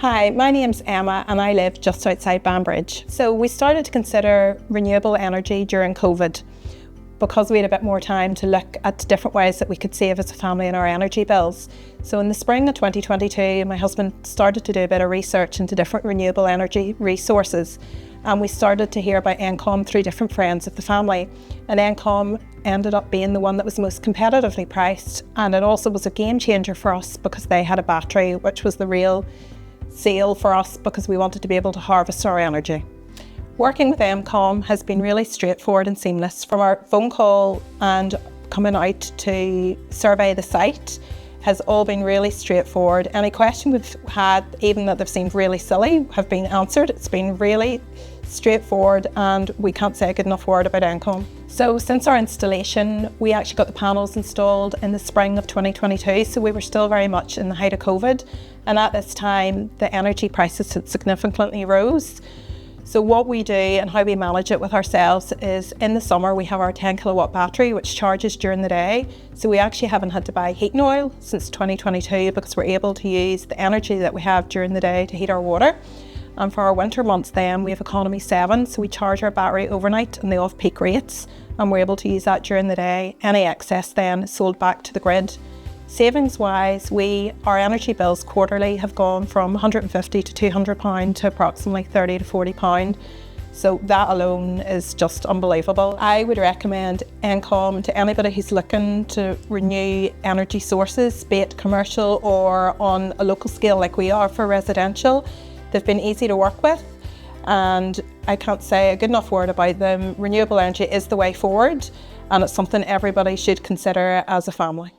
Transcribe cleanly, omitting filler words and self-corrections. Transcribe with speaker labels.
Speaker 1: Hi, my name's Emma and I live just outside Banbridge. So we started to consider renewable energy during COVID because we had a bit more time to look at different ways that we could save as a family on our energy bills. So in the spring of 2022, my husband started to do a bit of research into different renewable energy resources, and we started to hear about Encom through different friends of the family. And Encom ended up being the one that was most competitively priced, and it also was a game changer for us because they had a battery, which was the real sale for us because we wanted to be able to harvest our energy. Working with Encom has been really straightforward and seamless. From our phone call and coming out to survey the site has all been really straightforward. Any question we've had, even that they've seemed really silly, have been answered. It's been really straightforward and we can't say a good enough word about Encom. So since our installation, we actually got the panels installed in the spring of 2022, so we were still very much in the height of COVID. And at this time, the energy prices had significantly rose. So what we do and how we manage it with ourselves is in the summer we have our 10 kilowatt battery which charges during the day. So we actually haven't had to buy heating oil since 2022 because we're able to use the energy that we have during the day to heat our water. And for our winter months then we have economy 7, so we charge our battery overnight and the off-peak rates, and we're able to use that during the day. Any excess then is sold back to the grid. Savings wise, our energy bills quarterly have gone from £150 to £200 to approximately £30 to £40. So that alone is just unbelievable. I would recommend Encom to anybody who's looking to renew energy sources, be it commercial or on a local scale like we are for residential. They've been easy to work with and I can't say a good enough word about them. Renewable energy is the way forward and it's something everybody should consider as a family.